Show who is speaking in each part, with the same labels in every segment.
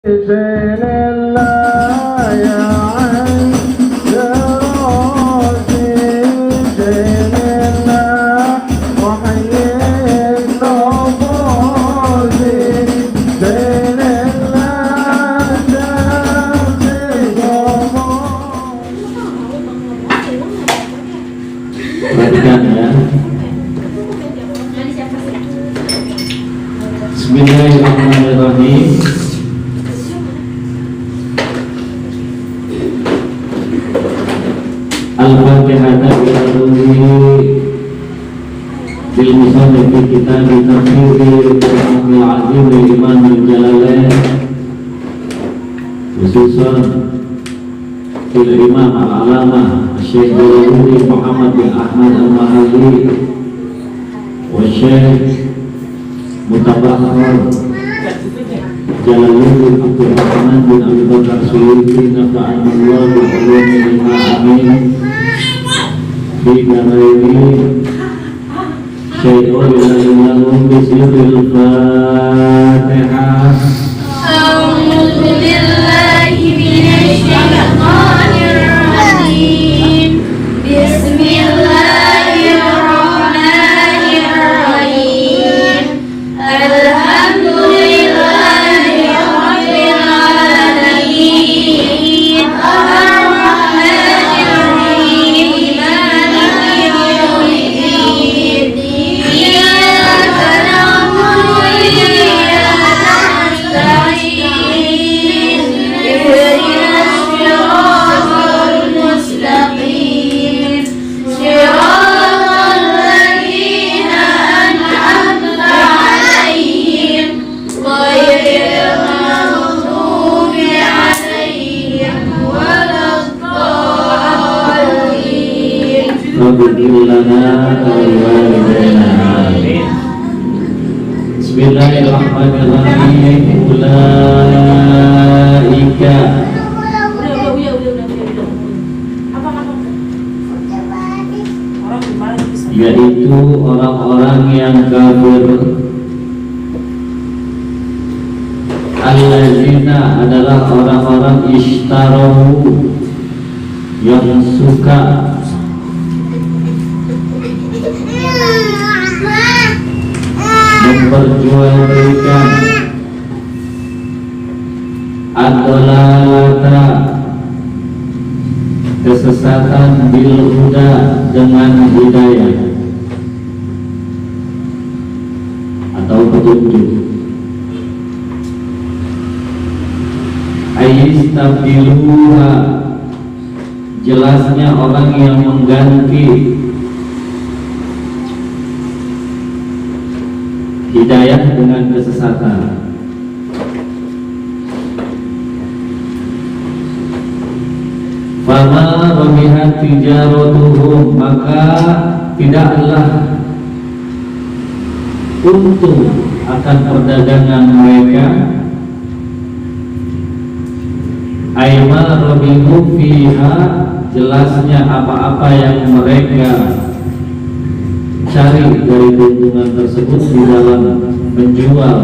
Speaker 1: زين الله يا عين راسي زين الله وحي النفوس زين الله شمس
Speaker 2: Perhatikan ya. Bismillahirrahmanirrahim. Al-Fatihah bil musannif fi kitab tafsir al-Qur'anil azim li Imam al-Jalalain khususan fil Imam al-Alamah Syekh Jalaluddin Muhammad bin Ahmad al-Mahalli wa Syekh Mutabakhir Jalaluddin Abdul Rahman bin Abi Bakar Suyuti nafa'anallahu bi ulumil amin fi daraini syai'un lahum bi sirril Fatihah.
Speaker 3: A'udzu billahi minasy syaithanir rajim. Bismillahirrahmanirrahim. Alhamdulillahi rabbil alamin. Ar-Rahmanir Rahim. Maliki yaumiddin. Iyyaka na'budu wa iyyaka nasta'in. Ihdinas siratal mustaqim. Siratal ladzina an'amta 'alaihim ghairil maghdubi 'alaihim waladdallin.
Speaker 2: Rabbir lana wa walidayna amin. Bismillahirrahmanirrahim. Ulaika yaitu orang-orang yang kafir. Allazina adalah orang-orang ishtarahu yang suka memperjualbelikan ad-dalalata kesesatan bil huda dengan hidayah atau petunjuk. Ayistabdiluha, jelasnya orang yang mengganti hidayah dengan kesesatan. Fama rabihat tijaratuhum, maka tidaklah untung akan perdagangan mereka. Aima rabihu fiha, jelasnya apa-apa yang mereka cari dari keuntungan tersebut di dalam menjual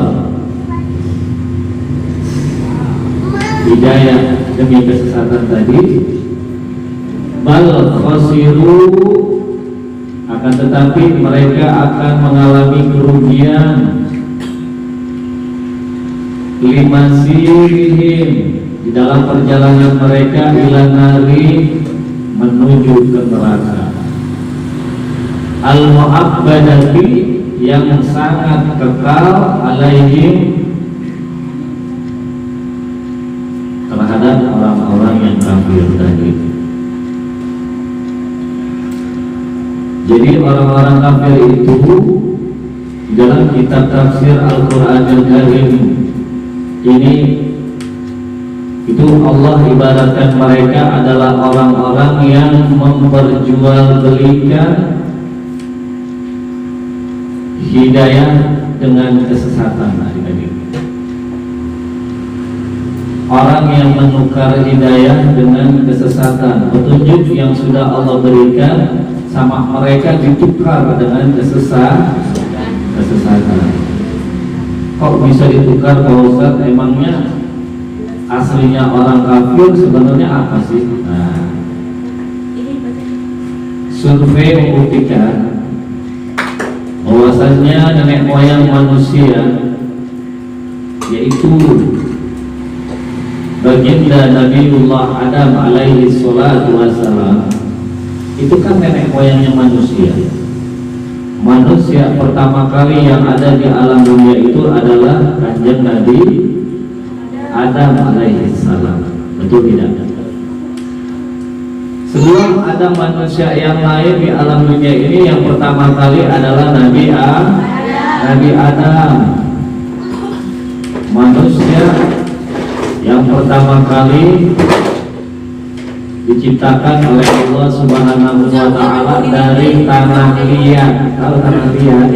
Speaker 2: hidayah demi kesesatan tadi. Bal khasiru, akan tetapi mereka akan mengalami kerugian. Limasirihim, di dalam perjalanan mereka ila nari, menuju ke neraka. Al-mu'abbadati, yang sangat kekal, alaihim, terhadap orang-orang yang kafir tadi. Jadi orang-orang kafir itu dalam kitab tafsir Al-Qur'anil Karim ini, itu Allah ibaratkan mereka adalah orang-orang yang memperjualbelikan hidayah dengan kesesatan. Orang yang menukar hidayah dengan kesesatan, petunjuk yang sudah Allah berikan sama mereka ditukar dengan kesesatan. Kok bisa ditukar Pak Ustaz? Emangnya aslinya orang kafir sebenarnya apa sih? Nah, survei membuktikan bahwasanya nenek moyang manusia yaitu baginda Nabiullah Adam alaihi salatu wassalam itu kan nenek moyangnya manusia. Manusia pertama kali yang ada di alam dunia itu adalah kanjeng Nabi Adam alaihi salam. Betul tidak? Sebelum ada manusia yang lain di alam dunia ini, yang pertama kali adalah Nabi Adam. Manusia yang pertama kali diciptakan oleh Allah Subhanahu wa Ta'ala dari tanah liat. Tahu tanah liat?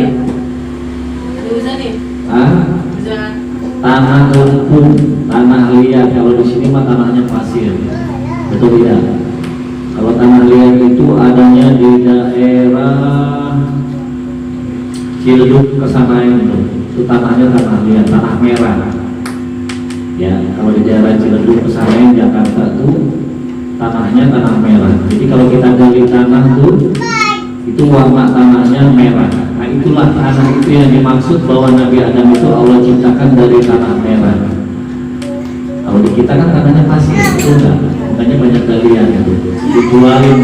Speaker 2: Tanah lumpur, tanah liat. Kalau di sini mah tanahnya pasir. Betul tidak? Kalau tanah liat itu adanya di daerah Ciledug kesana itu tanahnya tanah liat, tanah merah. Ya, kalau di daerah Ciledug kesana Jakarta itu tanahnya tanah merah. Jadi kalau kita gali tanah tuh, itu warna tanahnya merah. Nah itulah tanah itu yang dimaksud bahwa Nabi Adam itu Allah ciptakan dari tanah merah. Kalau di kita kan tanahnya pasir, itu enggak. Makanya banyak galian itu dijualin.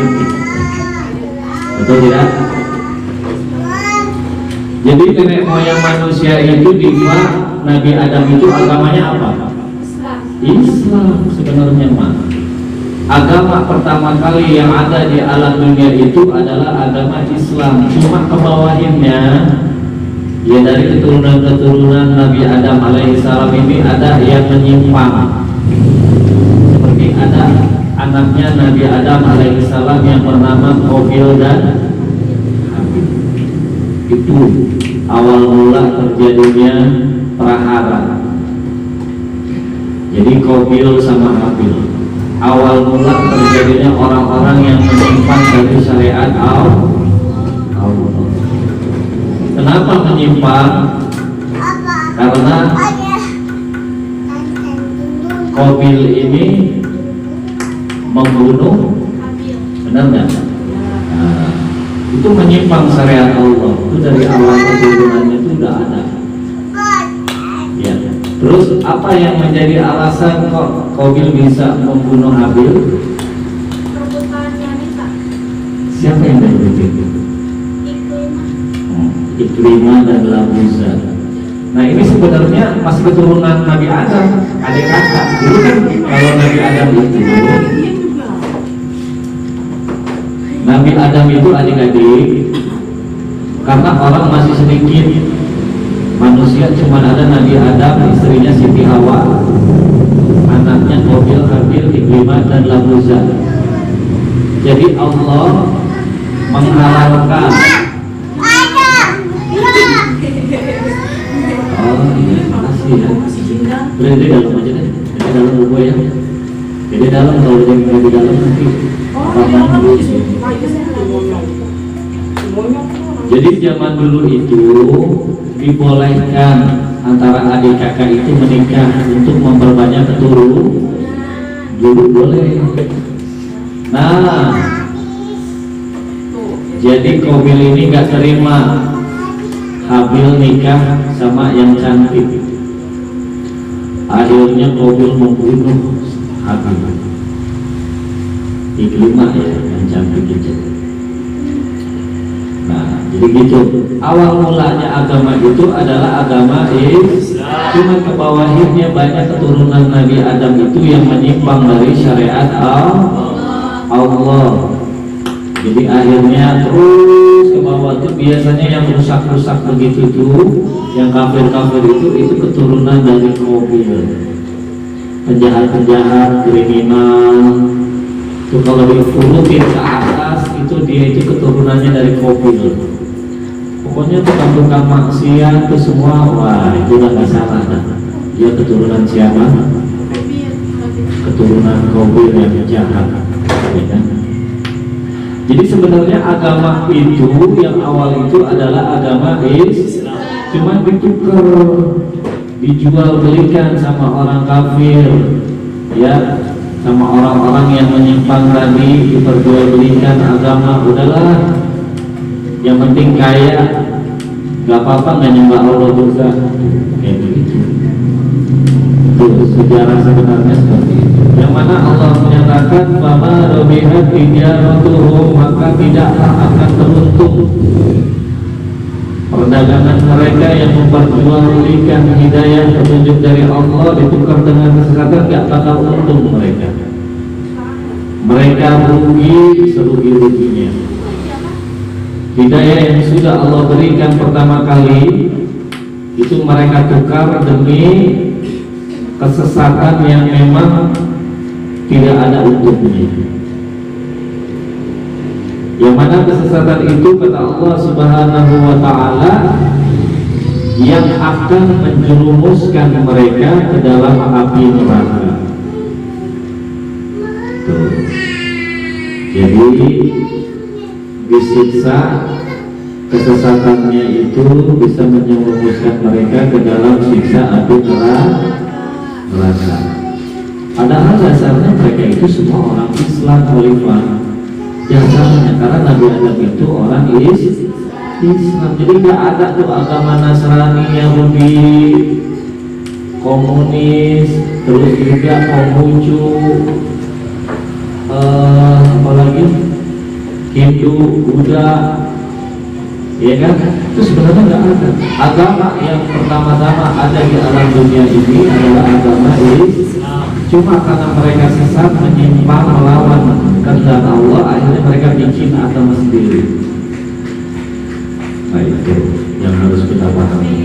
Speaker 2: Betul tidak? Jadi nenek moyang manusia itu di Nabi Adam itu agamanya apa? Islam sebenarnya mah. Agama pertama kali yang ada di alam dunia itu adalah agama Islam. Cuma kebawahinnya ya dari keturunan-keturunan Nabi Adam alaihissalam ini ada yang menyimpang. Seperti ada anaknya Nabi Adam alaihissalam yang bernama Qabil dan Habil. Itu awal mula terjadinya prahara. Jadi Qabil sama Habil, awal mula terjadinya orang-orang yang menyimpang dari syariat Allah. Kenapa menyimpang? Karena Qabil ini membunuh, benar nggak? Nah, itu menyimpang syariat Allah. Itu dari awal keturunannya itu udah ada. Ya. Terus apa yang menjadi alasan kok Qabil bisa membunuh Habil? Siapa yang berpikir? Ikrimah dan Labuza. Nah ini sebenarnya masih keturunan Nabi Adam, adik kakak. Dulu kan kalau Nabi Adam itu, Nabi Adam itu adik-adik, karena orang masih sedikit, manusia cuma ada Nabi Adam, istrinya Siti Hawa, anaknya Qabil, Habil, Ikrimah dan Labuza. Jadi Allah menghalalkan. Oh iya, makasih ya. Boleh di dalam aja deh, di dalam buku ya. Jadi dalam kalau di dalam nanti apa dulu. Jadi zaman dulu itu dibolehkan antara adik kakak itu menikah untuk memperbanyak keturunan. Dulu boleh. Nah, jadi Qabil ini nggak terima Habil nikah sama yang cantik. Akhirnya Qabil membunuh Habil. Ikrimah ya yang cantik itu. Nah, jadi gitu. Awal mulanya agama itu adalah agama Islam. Cuma ke bawahnya banyak keturunan Nabi Adam itu yang menyimpang dari syariat Allah. Jadi akhirnya terus ke bawah itu biasanya yang rusak-rusak begitu tuh, yang kafir-kafir itu keturunan dari Qabil. Penjahat-penjahat, kriminal. Itu kalau diurutin ke atas itu dia itu keturunannya dari Qabil. Pokoknya tukang-tukang maksiat itu semua, wah itu udah nggak salah dah. Dia keturunan siapa? Keturunan Qabil yang jahat, ya kan? Jadi sebenarnya agama itu yang awal itu adalah agama Islam, cuma ditukar, dijual belikan sama orang kafir. ya sama orang-orang yang menyimpang tadi, diperjualbelikan agama. Udahlah, yang penting kaya, gak apa-apa nggak nyembah Allah juga, kayak begitu. Itu sejarah sebenarnya seperti itu. Yang mana Allah menyatakan bahwa robihat tijaratuhum, maka tidaklah akan teruntung perdagangan mereka yang memperjualbelikan hidayah petunjuk dari Allah ditukar dengan kesesatan, gak bakal untung mereka. Mereka rugi serugi-ruginya. Hidayah yang sudah Allah berikan pertama kali itu mereka tukar demi kesesatan yang memang tidak ada untungnya. Yang mana kesesatan itu kata Allah Subhanahu wa ta'ala yang akan menjerumuskan mereka ke dalam api neraka. Tuh. Jadi disiksa, kesesatannya itu bisa menjerumuskan mereka ke dalam siksa api neraka. Padahal dasarnya mereka itu semua orang Islam, khalifah. Dasarnya karena Nabi Adam itu orang Islam. Jadi gak ada tuh agama Nasrani, Yahudi, komunis, terus juga Konghucu, apalagi Hindu, Buddha, ya kan? Itu sebenarnya nggak ada. Agama yang pertama-tama ada di alam dunia ini adalah agama Islam. Cuma karena mereka sesat, menyimpang, melawan kehendak Allah, akhirnya mereka bikin agama sendiri. Nah itu yang harus kita pahami.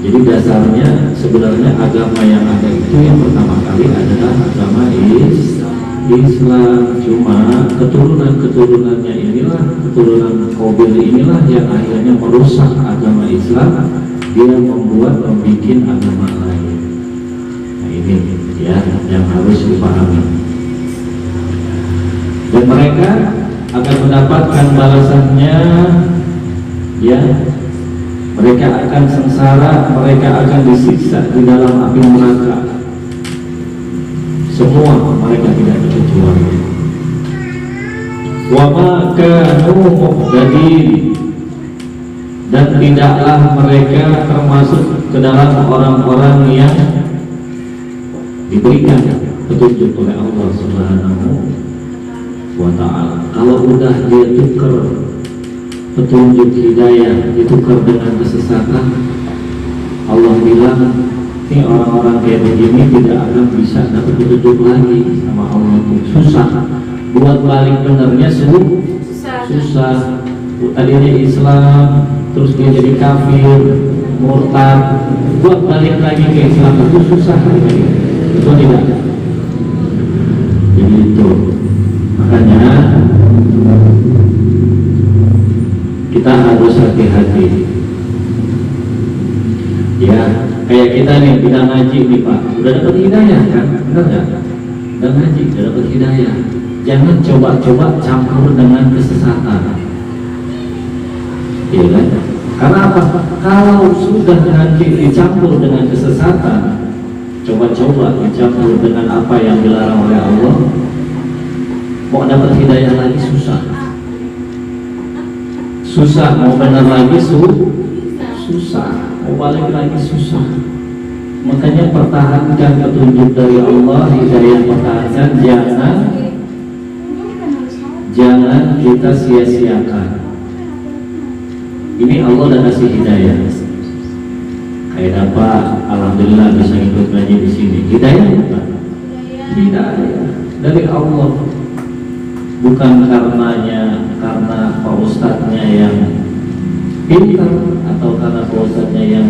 Speaker 2: Jadi dasarnya sebenarnya agama yang ada itu yang pertama kali adalah agama Islam. Cuma keturunan-keturunannya inilah, keturunan Qabil inilah yang akhirnya merusak agama Islam. Dia membuat agama lain. Nah ini ya yang harus dipahami. Dan mereka akan mendapatkan balasannya, ya. Mereka akan sengsara, mereka akan disiksa di dalam api neraka. Semua mereka tidak terkecuali. Wa ma kanu muhtadin, dan tidaklah mereka termasuk ke dalam orang-orang yang diberikan petunjuk oleh Allah Subhanahu wa ta'ala. Kalau udah dia tukar petunjuk hidayah ditukar dengan kesesatan, Allah bilang ini orang-orang kayak begini tidak akan bisa dapat petunjuk lagi sama Allah. Susah buat balik benernya, susah. Tadinya Islam terus dia jadi kafir, murtad, buat balik lagi ke Islam itu susah. Itu tidak. Jadi itu makanya kita harus hati-hati. Ya, kayak kita nih bidang ngaji nih Pak, udah dapat hidayah kan, benar nggak? Bidang ngaji udah dapat hidayah. Jangan coba-coba campur dengan kesesatan. Iya kan? Karena apa? Kalau sudah nanti dicampur dengan kesesatan, coba-coba dicampur dengan apa yang dilarang oleh Allah, mau dapat hidayah lagi susah, mau benar lagi susah, mau balik lagi susah. Makanya pertahankan petunjuk dari Allah, hidayah pertahankan, jangan kita sia-siakan. Ini Allah udah kasih hidayah. Kayak dapat, alhamdulillah bisa ikut ngaji di sini. Hidayah bukan? Hidayah dari Allah. Bukan karena Pak Ustadznya yang pintar atau karena Pak Ustadznya yang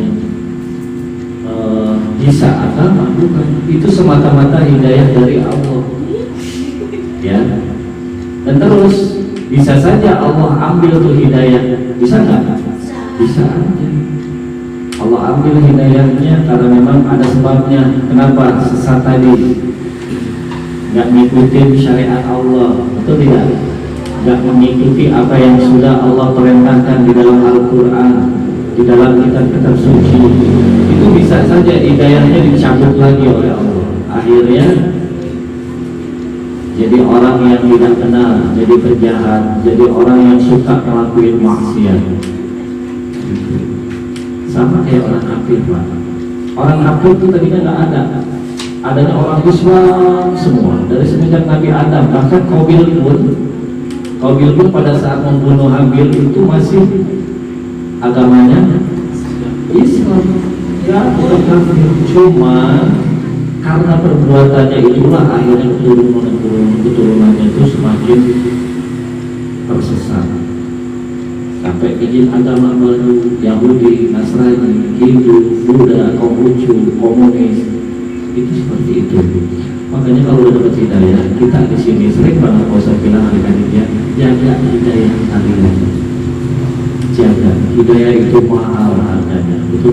Speaker 2: bisa agama, bukan. Itu semata-mata hidayah dari Allah. Ya. Dan terus bisa saja Allah ambil tuh hidayah, bisa nggak? Bisa aja. Allah ambil hidayahnya karena memang ada sebabnya. Kenapa sesat tadi? Nggak ngikutin syariat Allah, betul tidak? Nggak mengikuti apa yang sudah Allah perintahkan di dalam Al-Quran, di dalam kitab-kitab suci. Itu bisa saja hidayahnya dicabut lagi oleh Allah. akhirnya jadi orang yang tidak kenal, jadi penjahat, jadi orang yang suka ngelakuin maksiat. Sama kayak orang kafir, Pak. Orang kafir itu tadinya nggak ada, adanya orang Islam semua dari semenjak Nabi Adam. Bahkan Qabil pun pada saat membunuh Habil itu masih agamanya Islam, ya bukan kafir. Cuma karena perbuatannya itulah akhirnya keturunannya itu semakin tersesat sampai bikin agama baru, Yahudi, Nasrani, Hindu, Buddha, Konghucu, komunis, itu seperti itu. Makanya kalau udah dapat hidayah, kita di sini sering banget Ustaz bilang adik-adiknya, jaga hidayah kalian. Jaga hidayah itu mahal harganya, itu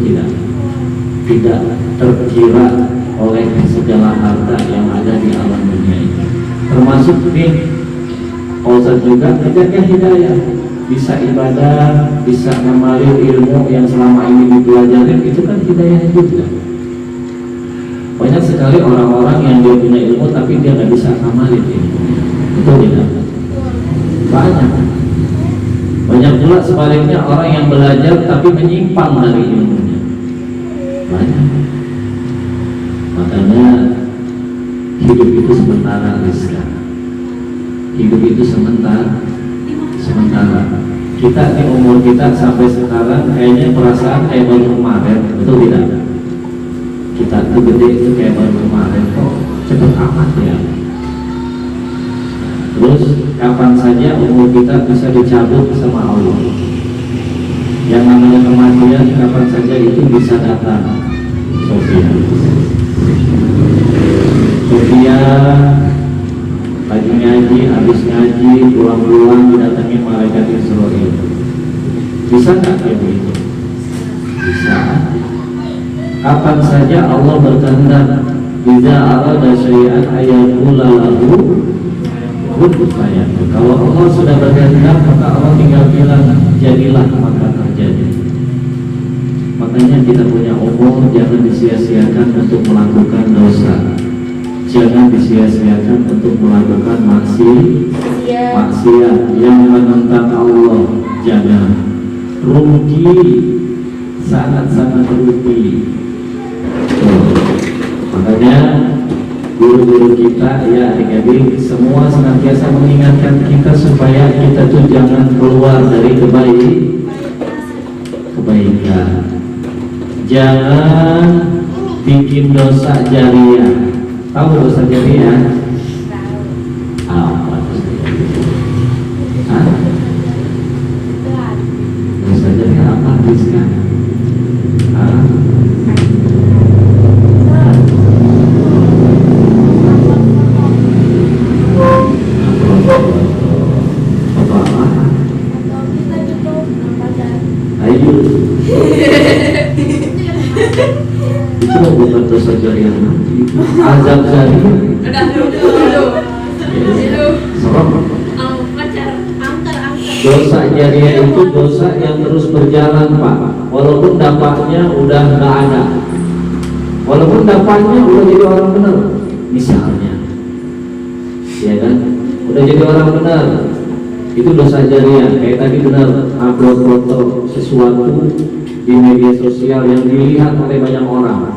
Speaker 2: tidak terkira oleh segala harta yang ada di alam dunia ini. Termasuk nih, Ustaz juga menjaga hidayah, bisa ibadah, bisa ngamalin ilmu yang selama ini dipelajarin, itu kan hidayah juga. Banyak sekali orang-orang yang dia punya ilmu tapi dia nggak bisa ngamalin ilmunya, itu tidak banyak pula sebaliknya orang yang belajar tapi menyimpang dari ilmunya, banyak. Makanya hidup itu sementara, Rizka. Hidup itu sementara. Kita di umur kita sampai sekarang kayaknya perasaan kayak baru kemarin, betul tidak? Kita tuh gede itu kayak baru kemarin, kok cepet amat ya. Terus kapan saja umur kita bisa dicabut sama Allah. Yang namanya kematian kapan saja itu bisa datang. Sofia lagi ngaji, habis ngaji, pulang-pulang didatangi malaikat Israil. Bisa nggak kayak begitu? Bisa. Kapan saja Allah berkehendak, idza arada syai'an ayaqula lahu kun fayakun. Kalau Allah sudah berkehendak, maka Allah tinggal bilang jadilah, maka terjadi. Makanya kita punya umur jangan disia-siakan untuk melakukan dosa. Jangan disia-siakan untuk melakukan maksiat yang menentang Allah. Jangan. Rugi, sangat-sangat rugi. Makanya guru-guru kita, ya adik-adik, semua senantiasa mengingatkan kita supaya kita tuh jangan keluar dari kebaikan. Jangan bikin dosa jariah. Tahu dosa jariah? Apa dosa jariah? Dosa jariah apa, Rizka? Ayo. Itu bukan dosa jariah nanti, azab jariah. Dosa jariah itu dosa yang terus berjalan, Pak. Walaupun dampaknya udah nggak ada, walaupun dampaknya udah jadi orang benar, misalnya, ya kan, udah jadi orang benar, itu dosa jariah. Kayak tadi benar upload foto sesuatu di media sosial yang dilihat oleh banyak orang.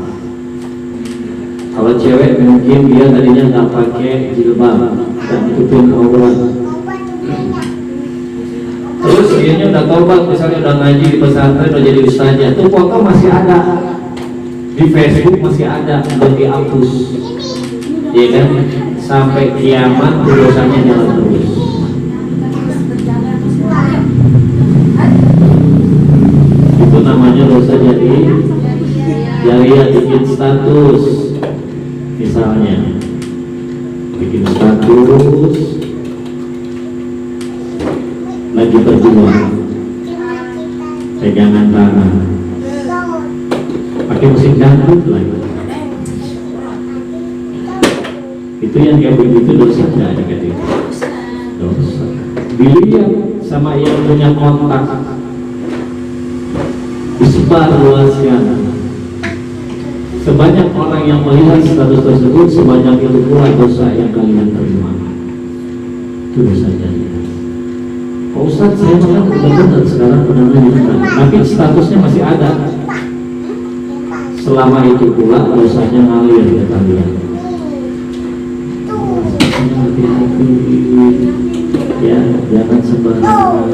Speaker 2: Kalau cewek mungkin dia tadinya nggak pakai jilbab, nggak tutupin aurat. Terus dia udah tobat, misalnya udah ngaji di pesantren, udah jadi ustazah, tuh foto masih ada di Facebook, masih ada, belum dihapus, ya kan? Sampai kiamat dosanya jalan terus. Itu namanya dosa jariah. Bikin status, misalnya bikin status lagi berjuang, pegangan tangan, pakai musik dangdut lagi. Itu yang kayak begitu dosa nggak ada gitu? Dosa. Dilihat sama yang punya kontak, disebar luaskan. Sebanyak orang yang melihat status tersebut, sebanyak itu pula dosa yang kalian terima. Itu dosa jariah. Pak Ustadz, saya makan benar-benar sekarang benar-benar, tapi statusnya masih ada. Selama itu pula dosanya ngalir ke kalian. Hati-hati, ya, jangan sembarangan,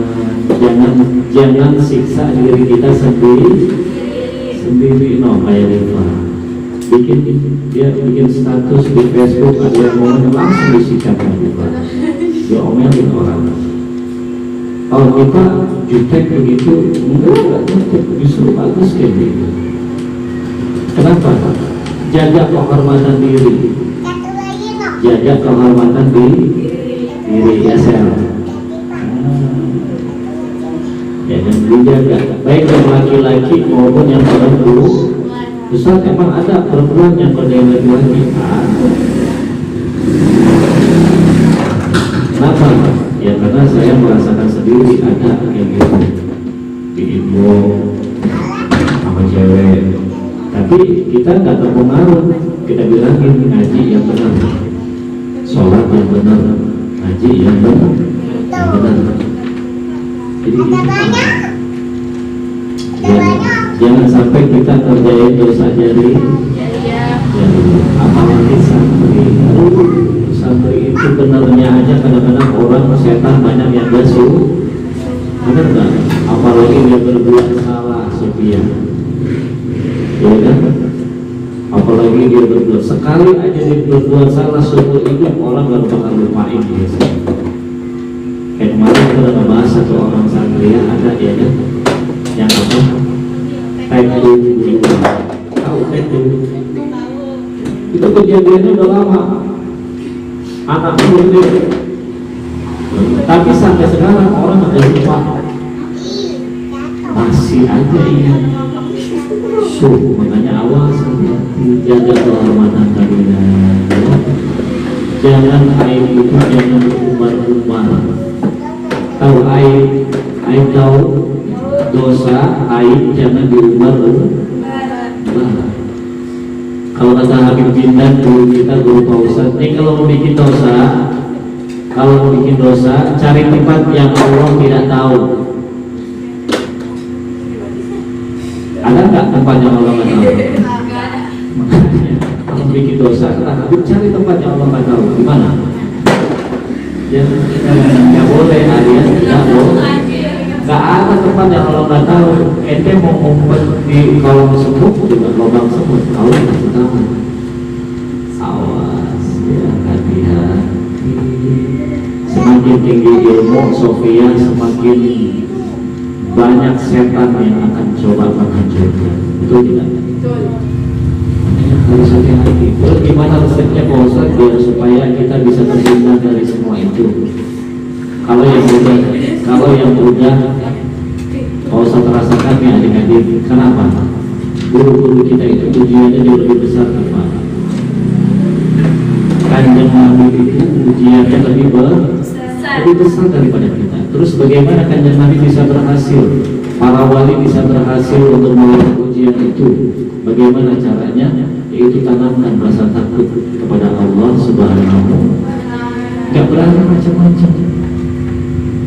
Speaker 2: jangan siksa diri kita sendiri, no, kayak Rifa. Dia bikin status di Facebook, ada yang ngomong langsung disikapkan Rifa. Dia omelin orang. Kalau kita jutek begitu, enggak jutek, justru bagus kayak gitu. Kenapa? Jaga kehormatan diri. Jaga kehormatan diri ya sel. Ya, dan dijaga. Baik yang laki-laki maupun yang perempuan. Ustaz, emang ada perempuan yang berdaya laki-laki? Kenapa? Ya karena saya merasakan sendiri ada kayak gitu di ibu sama cewek. Tapi kita nggak terpengaruh. Kita bilangin ngaji yang benar, sholat yang benar, ngaji yang benar. Jadi jangan sampai kita terjadi dosa jari. Apalagi santri itu benernya aja kadang-kadang orang setan banyak yang basuh, benar nggak? Apalagi dia berbuat salah, Sophia, ya kan? Apalagi dia berbuat sekali aja dia berbuat salah seumur hidup, orang nggak bakal lupain dia. Kayak kemarin kita udah ngebahas satu orang santri ya, ada ya kan? Yang apa? Taekwondo, tahu taekwondo? Itu kejadiannya udah lama. Anak muda, tapi sampai sekarang orang ada lupa, masih aja ingat. Makanya awas, jaga kehormatan kalian. Jangan aib itu jangan umbar-umbar. Tahu aib tahu dosa, aib jangan diumbar-umbar. Kalau kata Habib Bindan dulu kita guru Pak Ustadz, nih kalau mau bikin dosa, cari tempat yang Allah tidak tahu. Ada nggak tempat yang Allah nggak tahu? Kalau bikin dosa, kata Habib cari tempat yang Allah nggak tahu. Gimana? Ya, nggak boleh, alias nggak boleh. Nggak ada tempat yang Allah nggak tahu. Ente mau ngumpet di kolong semut juga lubang semut, tahu nggak tahu? Awas, ya, hati-hati. Semakin tinggi ilmu Sofia, semakin banyak setan yang akan coba menghancurkan. Betul tidak? Betul. Harus hati-hati. Terus gimana resepnya Pak Ustadz biar supaya kita bisa terhindar dari semua itu? Kalau yang udah Pak Ustadz rasakan ya adik-adik, kenapa? Guru-guru kita itu ujiannya jauh lebih besar daripada Kanjeng Nabi itu ujiannya lebih besar daripada kita. Terus bagaimana Kanjeng Nabi bisa berhasil? Para wali bisa berhasil untuk melewati ujian itu. Bagaimana caranya? Yaitu tanamkan rasa takut kepada Allah Subhanahu. Gak berani macam-macam.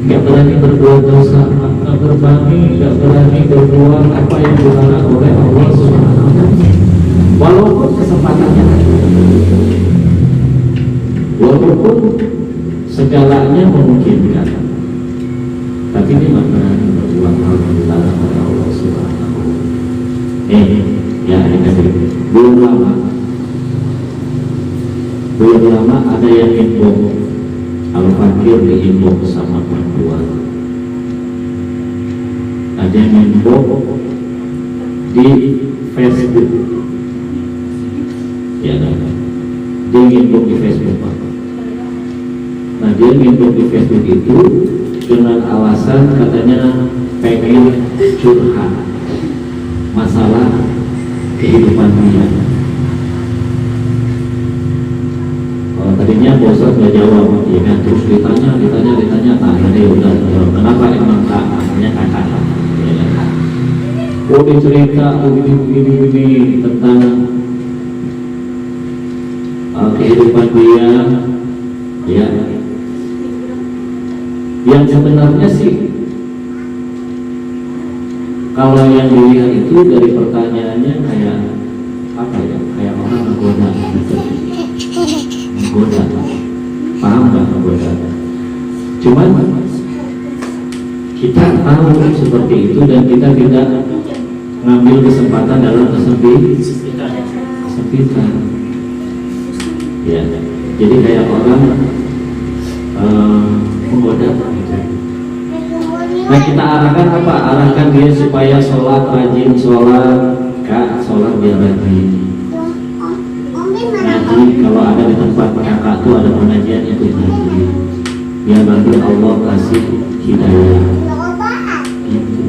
Speaker 2: Gak berani berbuat dosa, gak berani berbuat apa yang dilarang oleh Allah Subhanahu. Walaupun kesempatannya, walaupun segalanya memungkinkan, tapi dia gak berani berbuat hal yang dilarang oleh Allah Subhanahu. Ya adik-adik, belum lama ada yang inbox Al-Fakir diinbox sama perempuan. Ada yang inbox di Facebook. Ya kan? Dia inbox di Facebook Pak. Nah dia inbox di Facebook itu dengan alasan katanya pengen curhat masalah kehidupan dia. Tadinya bosnya nggak jawab, ya kan? Terus ditanya, nah ini udah jawab. Kenapa emang kak? Namanya kakak. Ya kan? Oh dicerita begini tentang kehidupan dia, ya. Yang sebenarnya sih, kalau yang dilihat itu dari pertanyaannya kayak apa ya? Kayak orang menggoda, gitu. Menggoda, paham nggak menggoda? Cuman kita tahu seperti itu dan kita tidak ngambil kesempatan dalam kesempitan. Ya, jadi kayak orang menggoda gitu. Nah kita arahkan apa? Arahkan dia supaya sholat, rajin sholat, kak, sholat biar rajin. Ngaji, kalau ada di tempat kakak tuh ada pengajian itu ngaji. Biar nanti Allah kasih hidayah. Gitu.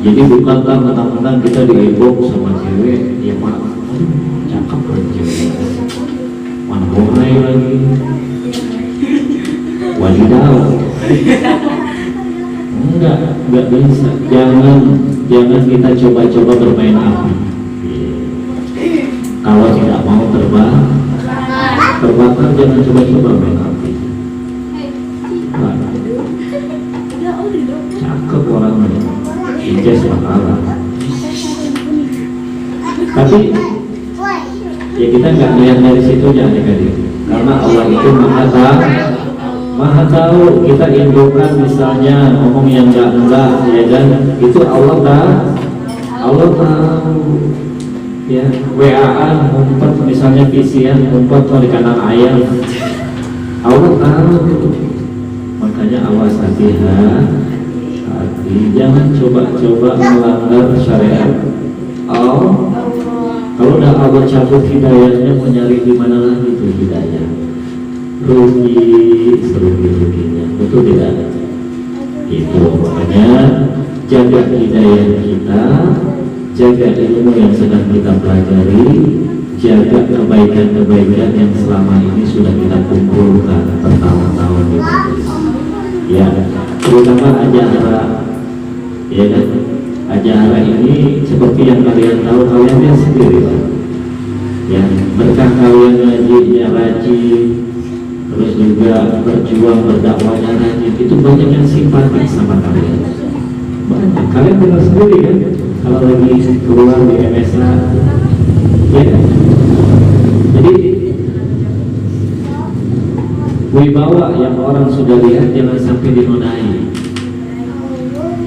Speaker 2: Jadi bukan mentang-mentang kita diibok sama cewek, ya mak, cakep kan cewek. Mana boleh lagi. Wadidaw. Enggak bisa. Jangan kita coba-coba bermain api. Kalau tidak mau terbakar, jangan coba-coba main api. Cakep orangnya, ijaz bakalan. Tapi ya kita nggak lihat dari situ aja adik-adik. Karena Allah itu Maha tahu. Kita indukan misalnya ngomong yang enggak, ya kan? Itu Allah tahu. Ya, WA-an ngumpet misalnya visian ngumpet di kanan ayam. Allah tahu. Makanya awas hati-hati, jangan coba-coba melanggar syariat Allah. Kalau udah Allah cabut hidayahnya, mau nyari di mana lagi itu hidayah? Ruginya, betul tidak? Itu makanya jaga hidayah kita, jaga ilmu yang sedang kita pelajari, jaga kebaikan-kebaikan yang selama ini sudah kita kumpulkan bertahun-tahun di majelis. Ya, terutama ajaran, ya kan? Ajaran ini seperti yang kalian tahu, kalian lihat sendiri lah. Ya, berkah kalian ngajinya rajin, terus juga berjuang berdakwahnya rajin, itu banyak yang simpatik sama kalian. Banyak. Kalian dengar sendiri kan? Kalau lagi keluar di MSA, ya kan? Jadi wibawa yang orang sudah lihat jangan sampai dinodai,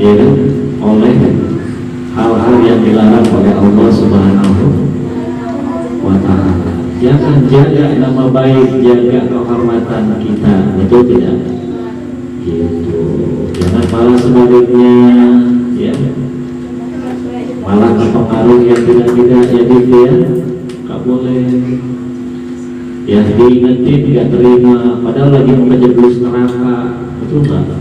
Speaker 2: ya kan? Oleh hal-hal yang dilarang oleh Allah Subhanahu wa Ta'ala. Jangan jaga nama baik, jaga kehormatan kita, betul tidak? Gitu. Jangan malah sebaliknya, ya. Malah terpengaruh yang tidak jadi ya, nggak boleh. Ya diingetin nggak terima, padahal lagi mau kejeblus neraka, betul nggak?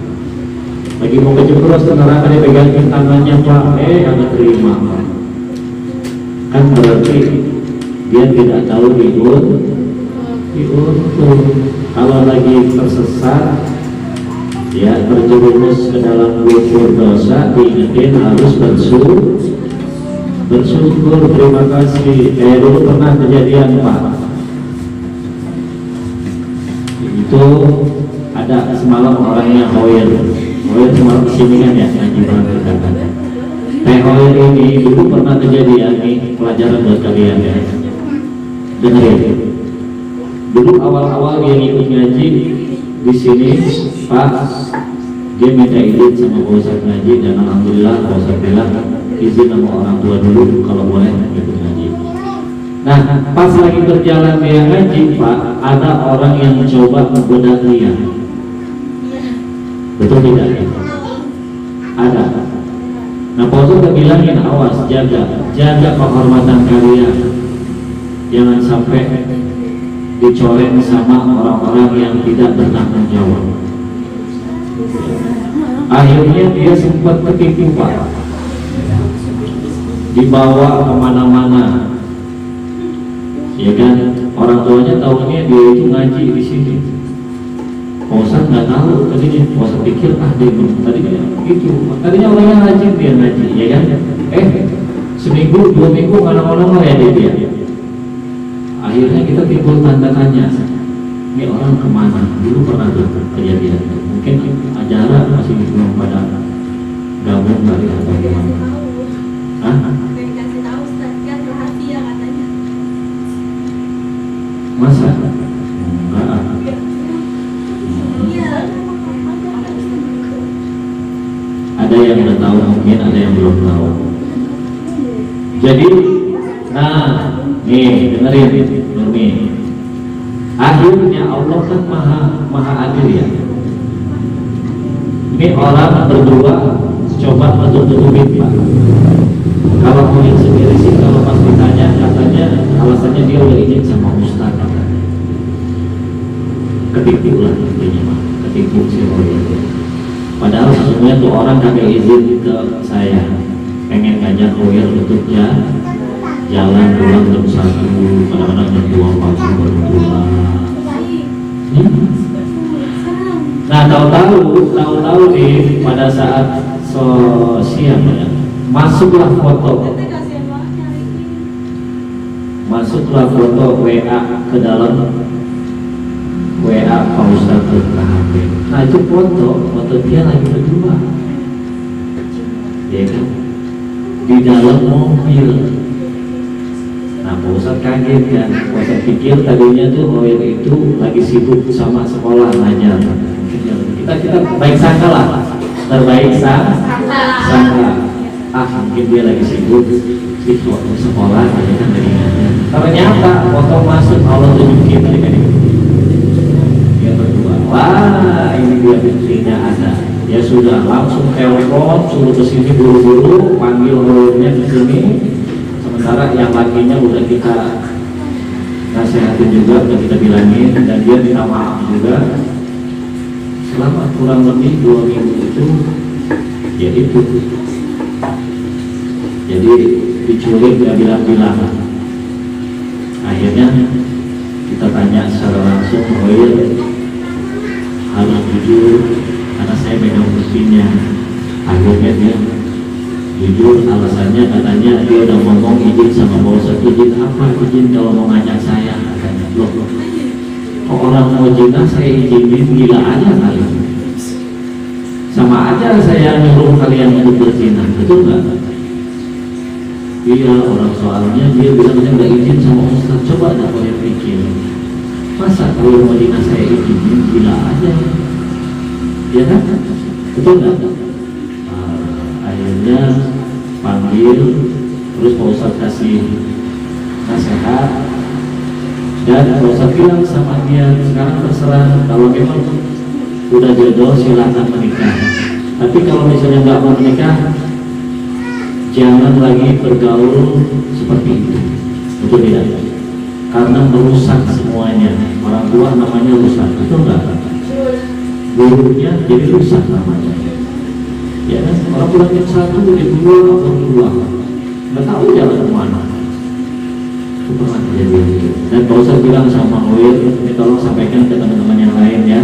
Speaker 2: Lagi mau kejeblus neraka dipegangin tangannya Pak, nggak terima. Kan berarti dia tidak tahu diuntung. Kalau lagi tersesat, ya terjerumus ke dalam lumpur dosa, diingetin harus bersyukur, terima kasih. Dulu pernah kejadian Pak, itu ada semalam orangnya Hoyer semalam kesini kan ya, ngaji bareng kan. Hoyer ini dulu pernah kejadian nih, pelajaran buat kalian ya. Dengerin. Dulu awal-awal dia ngikut ngaji di sini, Pak, dia minta izin sama Pak Ustadz ngaji, dan alhamdulillah Pak Ustadz bilang izin sama orang tua dulu kalau boleh ikut ngaji. Nah, pas lagi berjalan dia ngaji, Pak, ada orang yang mencoba menggoda dia. Betul tidak? Ada. Nah, Pak Ustadz bilangin, awas, jaga kehormatan kalian. Jangan sampai dicoreng sama orang-orang yang tidak bertanggung jawab. Akhirnya dia sempat ketipu Pak, dibawa kemana-mana, ya kan? Orang tuanya tahunya dia itu ngaji di sini. Bosan nggak tahu, tadinya bosan pikir dia tadinya gitu. Tadinya orangnya rajin dia ngaji, ya kan? Seminggu 2 minggu kadang-kadang ya dia. Akhirnya kita timbul tanda tanya, ini orang kemana? Dulu pernah tuh kejadian, mungkin ajaran masih belum pada gabung kali atau gimana? Hah?
Speaker 3: Kasih tahu Ustaz, kan rahasia katanya.
Speaker 2: Masa? Enggak.
Speaker 3: Iya.
Speaker 2: Ada yang udah tahu, mungkin ada yang belum tahu. Jadi, nah, nih dengerin, nih. Akhirnya Allah kan maha adil ya. Ini orang berdua coba menutup-tutupin Pak. Kalau mungkin sendiri sih, kalau pas ditanya katanya alasannya dia udah izin sama Ustaz. Ketipu lah intinya Pak, ketipu sih orang. Padahal sesungguhnya tuh orang kagak izin ke saya, pengen ngajak lawyer untuk jalan pulang jam 1, kadang-kadang jam 2 pagi baru pulang. Nah tahu-tahu nih pada saat siang ya, masuklah foto WA ke dalam WA Pak Ustadz ke HP. Nah itu foto dia lagi berdua, ya kan, di dalam mobil. Nah Pak Ustadz kaget kan, Pak Ustadz pikir tadinya tuh lawyer itu lagi sibuk sama sekolah ngajar. Kita baik sangka lah, terbaik sangka. Mungkin dia lagi sibuk di sekolah, ya kan dari ngajar. Ternyata foto masuk Allah tunjukin mereka di dia berdua. Wah ini dia buktinya ada. Ya sudah langsung telepon suruh kesini buru-buru, panggil lawyernya ke sini. Sementara yang lakinya udah kita nasihatin juga, udah kita bilangin, dan dia minta maaf juga. Selama kurang lebih 2 minggu itu, ya itu. Jadi diculik gak bilang-bilang. Akhirnya kita tanya secara langsung, lawyer harus jujur karena saya pegang buktinya. Akhirnya dia jujur, alasannya katanya dia udah ngomong izin sama Pak Ustadz. Izin apa? Izin kalau mau ngajak saya katanya. Loh, kok orang mau zina saya izinin, gila aja kali. Sama aja saya nyuruh kalian untuk berzina, betul nggak? Iya, orang soalnya dia bilang saya udah izin sama Ustadz. Coba ada kalian pikir, masa kalau mau zina saya izinin, gila aja. Ya kan? Betul nggak? Akhirnya panggil, terus Pak Ustadz kasih nasihat, dan Pak Ustadz bilang sama dia, sekarang terserah, kalau memang udah jodoh silakan menikah, tapi kalau misalnya nggak mau menikah, jangan lagi bergaul seperti itu. Betul tidak? Karena merusak semuanya. Orang tua namanya rusak, betul nggak? Gurunya jadi rusak namanya. Ya kan, orang pulang jam 1 dibuang atau keluar, nggak tahu jalan kemana. Itu pernah terjadi. Dan Pak Ustadz bilang sama lawyer, ini tolong sampaikan ke teman-teman yang lain ya.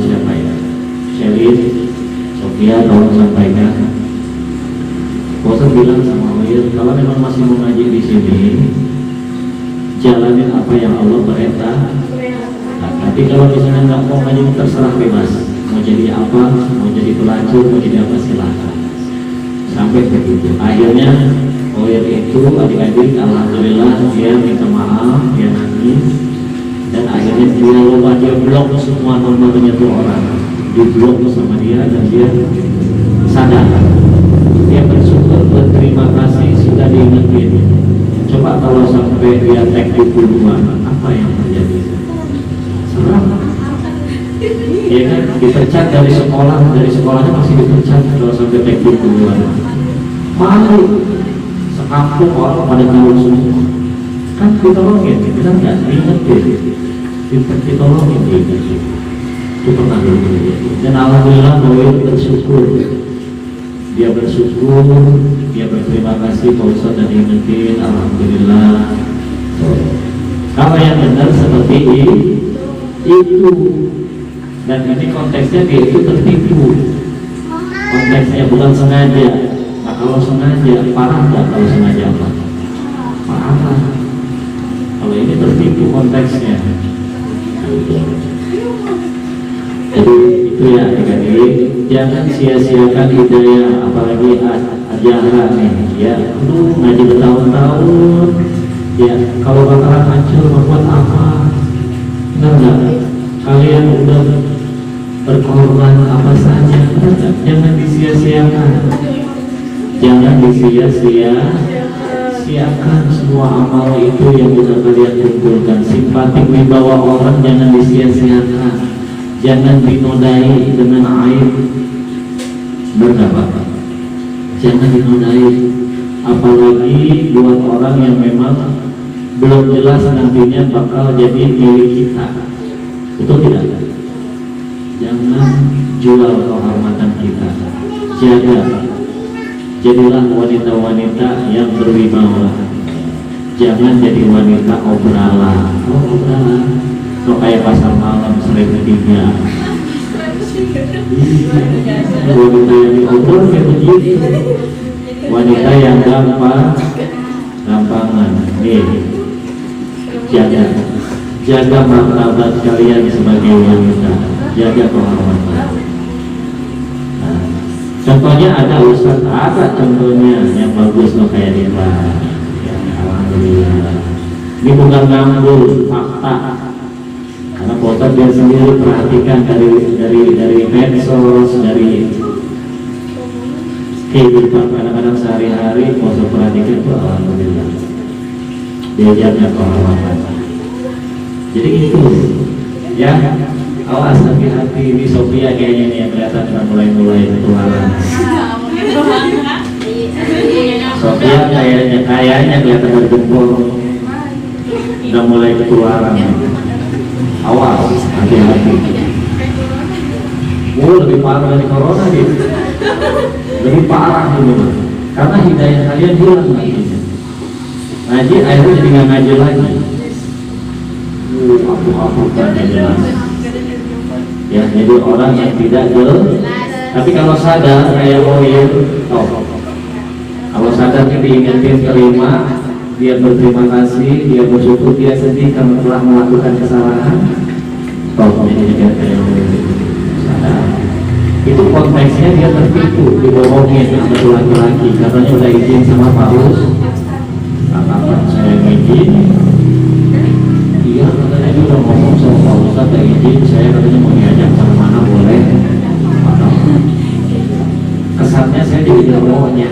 Speaker 2: Siapa ya? Shelly, Sofia, tolong sampaikan. Pak Ustadz bilang sama lawyer, kalau memang masih mau ngaji di sini, jalanin apa yang Allah perintah. Nah, tapi kalau misalnya nggak mau ngaji, terserah bebas. Mau jadi apa, mau jadi pelacur, mau jadi apa silahkan. Sampai begitu. Akhirnya lawyer itu adik-adik, alhamdulillah dia minta maaf, dia nangis, dan akhirnya dia lupa, dia blok semua nomornya tuh orang, di blok sama dia, dan dia sadar. Dia bersyukur, berterima kasih sudah diingetin. Coba kalau sampai dia tag di duluan, apa yang terjadi? Serah. Ya kan, dipecat dari sekolahnya masih dipecat kalau sampai teknik duluan. Malu, sekampung orang pada tahu semua. Kan ditolongin, benar nggak? Diingetin, ditolongin gitu. Itu pernah dulu. Dan alhamdulillah lawyer bersyukur. Dia bersyukur, dia berterima kasih Pak Ustadz dan diingetin, alhamdulillah. Kalau yang benar seperti itu. Dan ini konteksnya dia itu tertipu, konteksnya bukan sengaja. Nah kalau sengaja, parah nggak kalau sengaja apa? Parah. Kalau ini tertipu konteksnya. Jadi itu ya adik-adik, jangan sia-siakan hidayah, apalagi ajaran nih ya. Ngaji bertahun-tahun ya, kalau bakalan hancur berbuat apa? Benar nggak? Kalian udah berkorban apa saja, benar nggak? Jangan disia-siakan, jangan disia-siakan semua amal itu yang sudah kalian kumpulkan. Simpatik wibawa orang jangan disia-siakan, jangan dinodai dengan aib. Benar Pak? Jangan dinodai, apalagi buat orang yang memang belum jelas nantinya bakal jadi milik kita. Betul tidak? Jangan jual kehormatan kita. Jaga. Jadilah wanita-wanita yang berwibawa. Jangan jadi wanita obrala. Obrala. So kayak pasar malam sering ketiga. Wanita yang diobrol kayak begitu. Wanita yang gampangan. Nih, jaga martabat kalian sebagai wanita, jaga kehormatan. Nah, contohnya ada Ustaz, ada contohnya yang bagus loh kayak dia. Ya, alhamdulillah. Ini bukan ngambul, fakta. Karena foto dia sendiri perhatikan dari medsos, dari kehidupan kadang-kadang sehari-hari, foto perhatikan itu alhamdulillah. Dia jaga kehormatan. Jadi gitu ya. Awas, hati-hati. Ini Sophia kayaknya nih yang kelihatan sudah mulai ketularan. Sophia kayaknya kelihatan dari jempol udah mulai ketularan. Awas, hati-hati. Lebih parah dari corona gitu. Lebih parah dulu, karena hidayah kalian hilang nantinya. Ngaji akhirnya jadi nggak ngaji lagi. Aku kan jelas. Ya, jadi orang yang tidak jelas. Tapi kalau sadar kayak Oyer, kalau sadarnya diingetin, terima, dia berterima kasih, dia bersyukur, dia sedih karena telah melakukan kesalahan. Jadi dia kayak sadar. Itu konteksnya dia tertipu, dibohongin sama laki-laki. Katanya udah izin sama Paus. Katakan saya izin. Iya, katanya dia udah ngomong sama Pak Ustadz, ada izin. Saya katanya mau diajak mana boleh. Kesannya saya jadi bohongnya.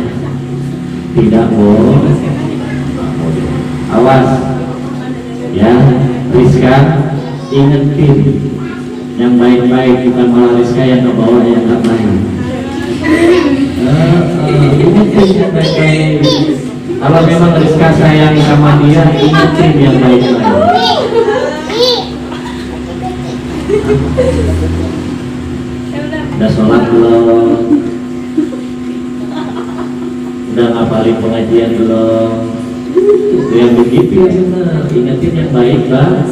Speaker 2: Tidak boleh. Awas ya, Rizka, ingetin yang baik-baik, bukan malah Rizka yang ngebawa yang nggak baik. Ingetin yang baik-baik. Kalau memang Rizka sayang sama dia, ingetin yang baik-baik. Udah sholat belum? Udah ngapalin pengajian belum? Itu yang begitu ya benar. Ingetin yang baik-baik.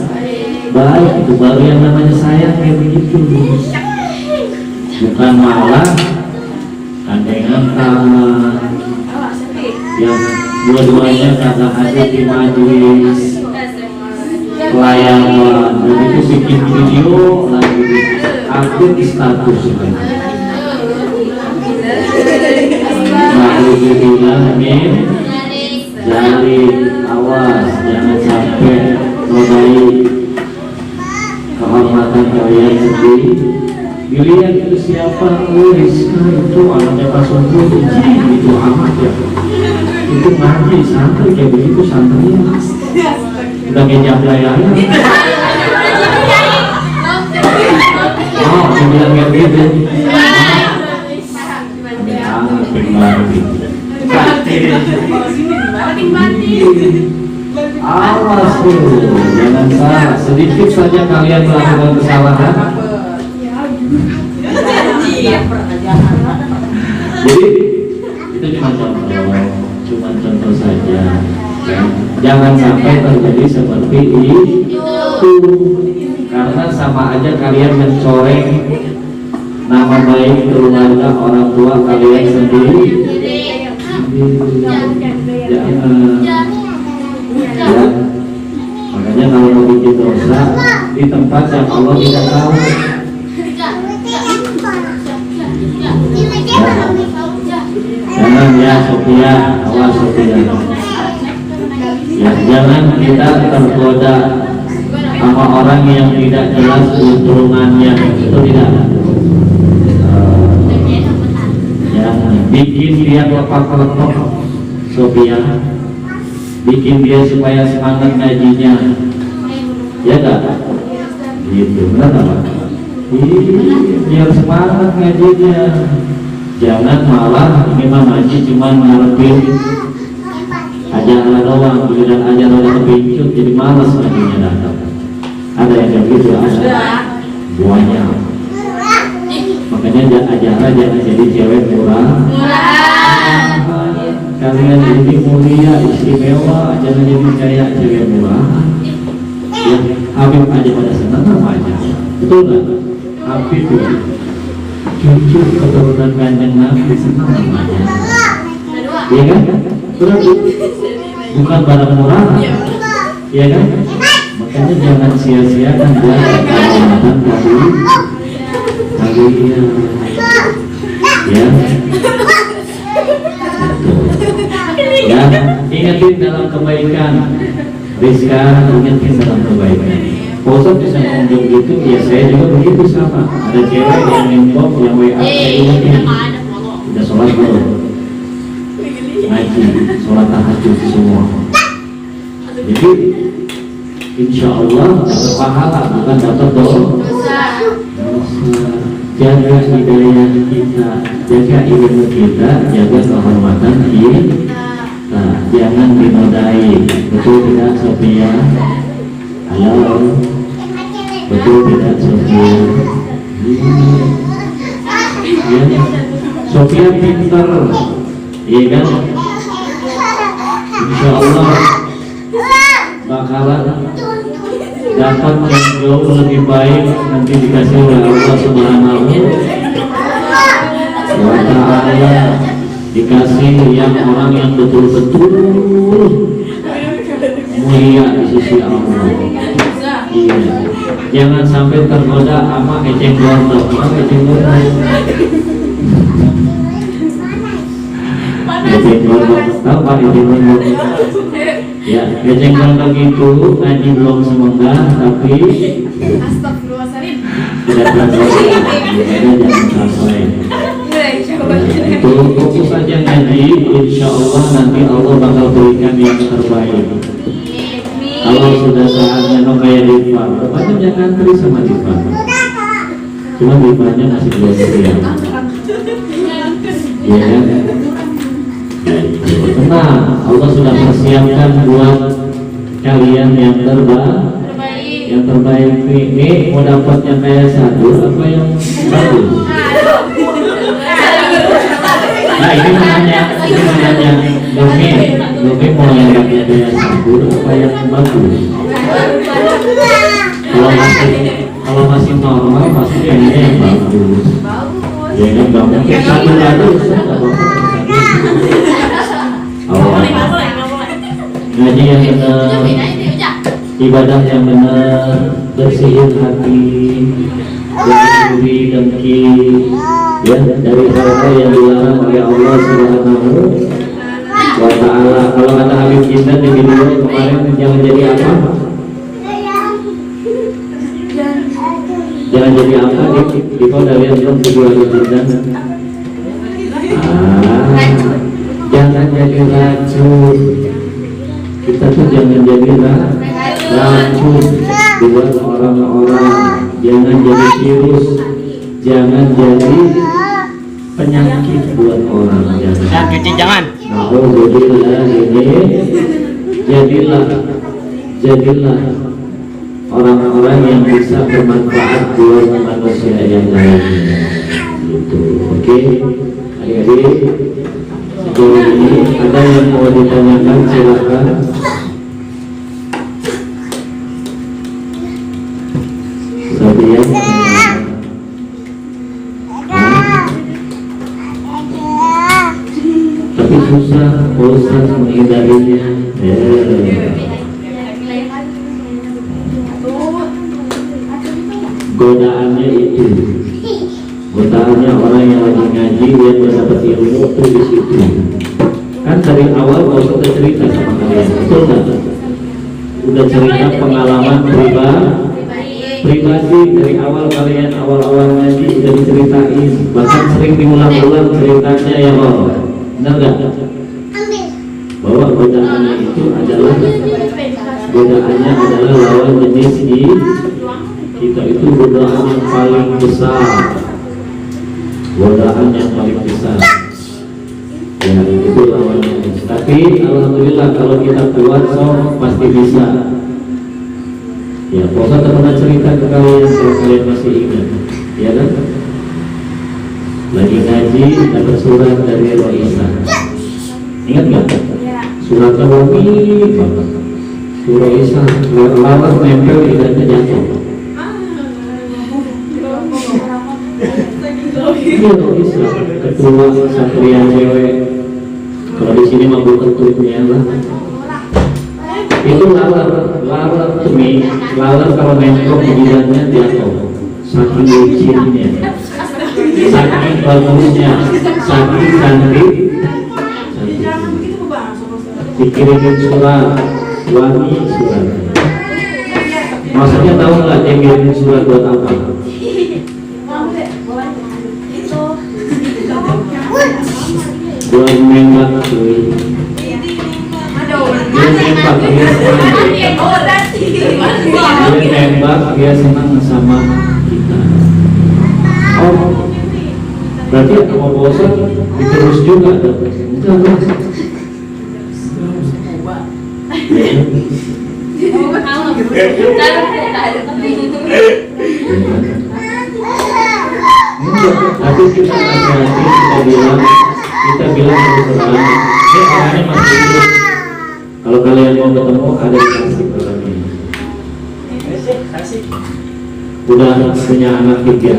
Speaker 2: Baik, itu baru yang namanya sayang kayak begitu. Bukan malah gandengan tangan yang dua-duanya kagak ada di majelis pelayanan, dan itu bikin video lagi update di status lagi. Alhamdulillah, amin. Jadi awas, jangan sampai menodai kehormatan kalian sendiri. Dilihat itu siapa? Rizka itu anaknya Pak Sopo, itu amat ya. Itu ngaji santri kayak begitu santrinya. Udah ngejam layarnya. Oh, dibilang kayak gitu. Awas tuh, jangan salah. Sedikit saja kalian melakukan kesalahan. Jadi itu cuma contoh saja. Ya. Jangan sampai terjadi seperti itu, karena sama aja kalian mencoreng nama baik keluarga orang tua kalian sendiri. Jangan. Ya. dosa di tempat yang Allah tidak tahu. Jangan ya Sofia, awas Sofia. Ya, jangan kita tergoda sama orang yang tidak jelas keturunannya, itu tidak. Jangan bikin dia lepak-lepak Sofia, bikin dia supaya semangat ngajinya, ya tak? Gitu, benar apa? Biar semangat ngajinya. Jangan malah ini mah ngaji cuma ngarepin ajaran doang, giliran ajaran doang kepincut jadi malas ngajinya datang. Ada yang kayak gitu, ada banyak. Makanya ajaran jangan jadi cewek murah. Kalian jadi mulia, istimewa, jangan jadi kayak cewek murah. Ya, Habib aja pada senang namanya, betul nggak? Habib itu cucu keturunan Kanjeng Nabi, senang namanya. Iya kan? Berarti bukan barang murah, iya kan? Makanya jangan sia-siakan buat kehormatan kalian, ya. Ya, ingetin dalam kebaikan. Rizka, ingetin dalam kebaikan. Posat bisa ngomong gitu, ya saya juga begitu sama. Ada cewek yang inbox, yang WA, saya ingetin. Udah sholat belum? Ngaji, sholat tahajud semua. Jadi, insya Allah dapat pahala, bukan dapat dosa. Jaga hidayah kita, jaga ilmu kita, jaga kehormatan kita. Jangan dinodai, betul tidak Sofia? Halo, betul tidak Sofia? Ya, Sofia pintar, iya kan? Insya Allah bakalan dapat yang jauh lebih baik nanti dikasih oleh Allah Subhanahu wa Ta'ala, dikasih yang orang yang betul-betul mulia di sisi Allah. Iya, jangan sampai tergoda sama eceng gondok. Eceng gondok, eceng gondok, tahu Pak eceng gondok? Ya, eceng gondok itu ngaji belum semoga, tapi tidak tergoda. Makanya jangan sampai. Itu fokus saja ngaji, insya Allah nanti Allah bakal berikan yang terbaik. Kalau sudah saatnya no kayak Diva, rupanya jangan ngantri sama Diva. Cuma Divanya masih belum siap. Ya kan? Tenang, Allah sudah persiapkan buat kalian yang terbaik. Yang terbaik ini mau dapatnya kayak satu apa yang bagus? Nah ini menanya, Domi mau yang kayak sabur apa yang bagus? Kalau masih normal pasti kayaknya yang bagus. Ya kan nggak mungkin satu bagus, nggak apa-apa. Ngaji yang benar, ibadah yang benar, bersihin hati, dari dengki. Ya, dari hal-hal yang dilarang oleh Allah Subhanahu wa Ta'ala. Kalau kata Habib kita di video kemarin, jangan jadi apa? Jangan jadi apa? Di kau udah lihat belum video Habib kita? Jangan jadi racun. Kita tuh jangan jadi racun buat orang-orang. Jangan jadi virus. Jangan jadi penyakit buat orang.
Speaker 4: Jangan cuci jangan.
Speaker 2: Jadilah orang-orang yang bisa bermanfaat buat manusia yang lain. Gitu. Oke, adik-adik, sejauh ini ada yang mau ditanyakan, silakan. Sofia. Tapi susah Ustaz menghindarinya. godaannya itu. Godaannya orang yang lagi ngaji, yang mendapat ilmu itu di situ. Kan dari awal Pak Ustadz cerita sama kalian, betul nggak? Udah cerita pengalaman pribadi dari awal kalian awal ngaji udah diceritain, bahkan sering diulang-ulang ceritanya ya Allah. Benar nggak? Bahwa godaannya itu adalah lawan jenis kita itu godaan yang paling besar. Godaan yang paling besar ya itu lawannya. Tapi alhamdulillah kalau kita kuat pasti bisa ya. Pokoknya pernah cerita ke kalian kalau kalian masih ingat ya kan, lagi ngaji dapat surat dari Roisa, ingat nggak? Suratnya wangi banget, Roisa lawan nempel di jatuh. Iya Roisa ketua Satria cewek, kalau di sini mah bukan tutupnya lah. Itu lalat kalau nempel jidatnya jatuh, saking licinnya, saking bagusnya, saking cantik. Dikirimin surat wangi surat. Maksudnya tahu nggak dia kirimin surat buat apa? Buat nembak cuy. Dia nembak, dia senang sama kita. Oh, berarti mau bosan diterus juga dong. Tapi kita nasihati, kita bilang terus terang, ini orangnya masih hidup. Kalau kalian mau ketemu ada dikasih orangnya. Udah punya anak 3.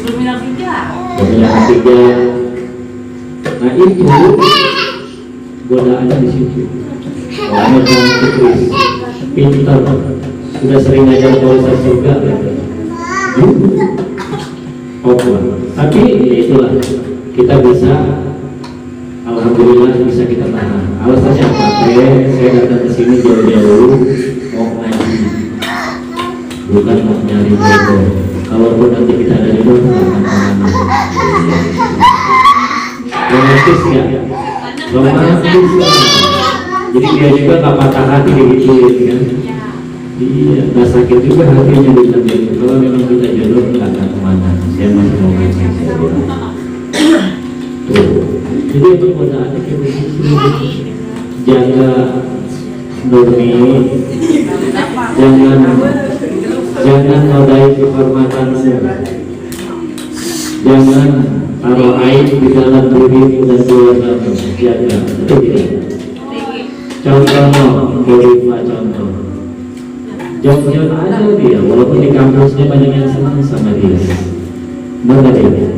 Speaker 2: Punya anak 3. Nah itu godaannya di situ. Orangnya cantik, pintar, sudah sering ngajar kualitas surga. Tapi ya itulah, kita bisa, alhamdulillah bisa kita tahan. Alasannya apa? Saya datang ke sini jauh-jauh mau ngaji, bukan mau nyari jodoh. Kalaupun nanti kita ada jodoh, romantis ya, romantis. Jadi dia juga nggak patah hati digituin kan? Iya, nggak sakit juga hatinya bilang gitu. Kalau memang kita jodoh nggak akan kemana. Saya masih mau ngaji. Tuh, jadi itu godaannya kayak begitu. Jaga nurni, jangan nodai kehormatanmu, jangan taruh aib di dalam dirimu dan keluargamu. Jaga, itu dia. Contohnya, contoh. Jauh-jauh aja dia, walaupun di kampusnya banyak yang senang sama dia. Benar dia.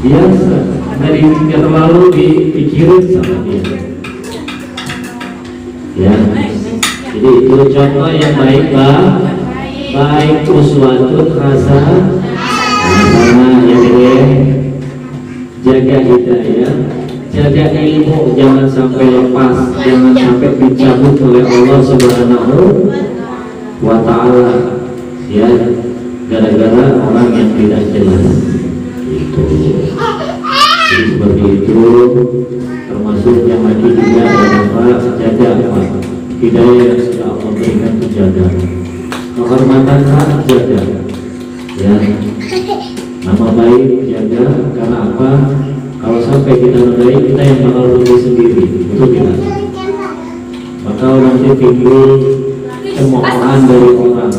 Speaker 2: Biasa, dari tidak terlalu dipikirin sama dia. Ya, jadi itu contoh yang baik uswatun hasanah ya deh. Jaga hidayah, jaga ilmu, jangan sampai lepas, jangan sampai dicabut oleh Allah Subhanahu wa Ta'ala ya, gara-gara orang yang tidak jelas itu. Jadi seperti itu, termasuk yang lagi juga ada jaga hidayah yang sudah Allah berikan, jaga kehormatan hak, jaga ya, nama baik jaga. Karena apa? Kalau sampai kita nodai, kita yang bakal rugi sendiri, betul tidak? Bakal nanti timbul cemoohan dari orang,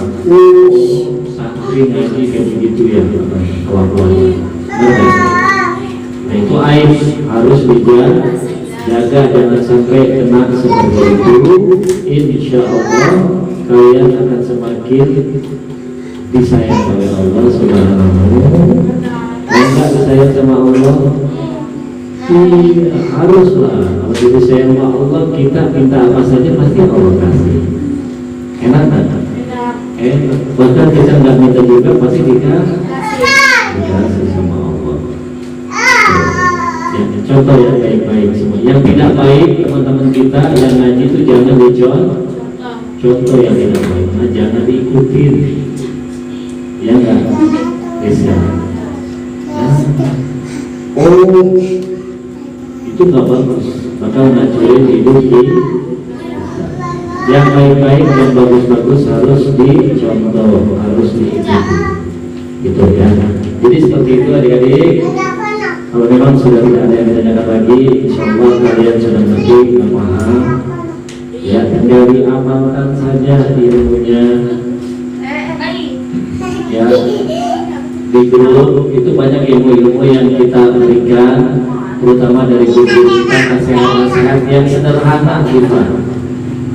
Speaker 2: santri ngaji kayak begitu ya kelakuannya. Nah itu aib, harus dijaga, jangan sampai kena seperti itu. Insya Allah kalian akan semakin disayang oleh Allah Subhanahu. Enggak disayang sama Allah, iya haruslah. Kalau disayang sama Allah, kita minta apa saja pasti Allah kasih. enak kan? Bahkan kita nggak minta juga pasti dikasih sama Allah. Ya, contoh yang baik-baik semua. Yang tidak baik teman-teman kita yang ngaji itu jangan dicontoh. Contoh yang tidak baik, nah, jangan diikutin. Ya enggak? Bisa. Ya. Oh, itu nggak bagus. Maka ngajarin hidup di yang baik-baik, yang bagus-bagus harus dicontoh, harus diikuti. Gitu ya. Jadi seperti itu adik-adik. Kalau memang sudah tidak ada yang ditanyakan lagi, insya Allah kalian sudah ngerti, nggak paham. Ya, tinggal diamalkan saja ilmunya. Ya, di grup itu banyak ilmu-ilmu yang kita berikan, terutama dari guru kita, nasihat-nasihat yang sederhana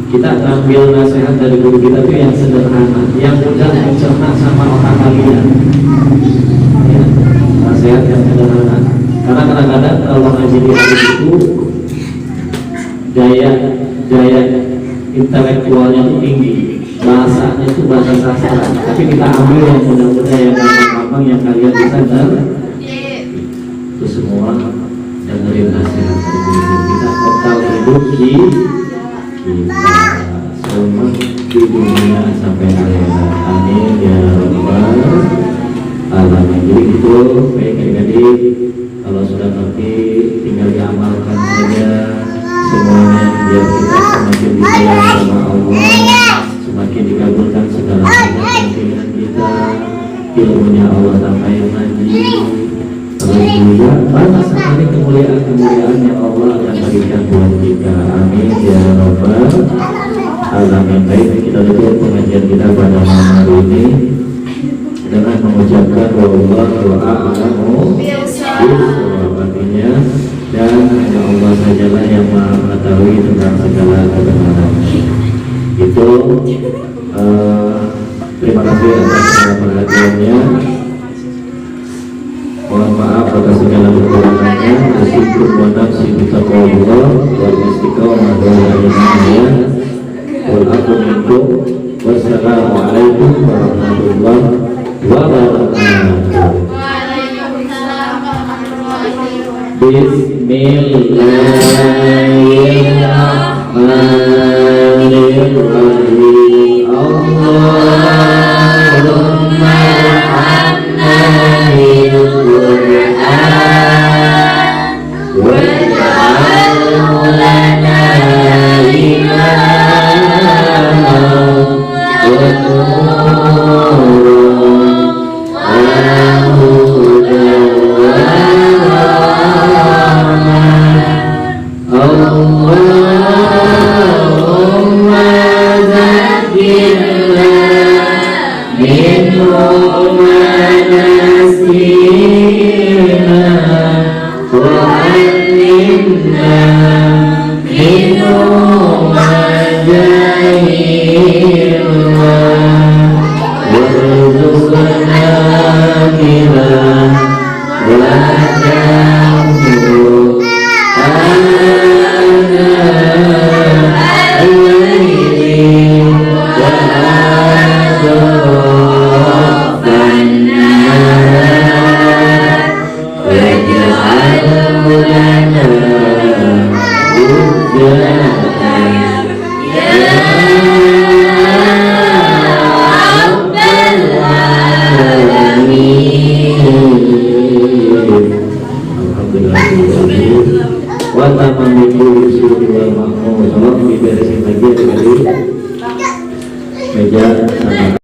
Speaker 2: kita ambil nasihat dari guru kita itu yang sederhana, yang mudah dicerna sama otak kalian. Ya, nasihat yang sederhana. Karena kadang-kadang kalau ngaji di hari itu daya intelektualnya itu tinggi, bahasanya itu bahasa sastra, tapi kita ambil yang mudah-mudah, yang gampang-gampang, yang kalian bisa itu semua dengerin nasihat dari guru kita. Total hidup kita semua di dunia sampai akhirat. Amin ya rabbal alamin. Jadi itu baik adik-adik, kalau sudah ngerti tinggal diamalkan saja semuanya, biar kita semakin disayang sama Allah, semakin dikabulkan segala keinginan kita, ilmunya Allah tambahin lagi. Terus juga banyak sekali kemuliaan-kemuliaan yang Allah akan berikan buat kita. Amin ya rabbal alamin. Baik, kita tutup pengajian kita pada malam hari ini dengan mengucapkan wallahu a'lamu bishawab, artinya dan hanya Allah sajalah yang maha mengetahui tentang segala kebenaran. Itu terima kasih atas segala perhatiannya. Mohon maaf atas segala kekurangannya. Wassalamualaikum warahmatullahi wabarakatuh. Wassalamualaikum warahmatullahi wabarakatuh. Bismillahirrahmanirrahim. Allahumma amna'il Qur'an waj'alhu lana imaman wa nuran wa hudan wa rahmah. Allahumma zakkirna minhu manasina wa 'allimna minhu ma jahilna warzuqna minhu wa ta'budu meja sama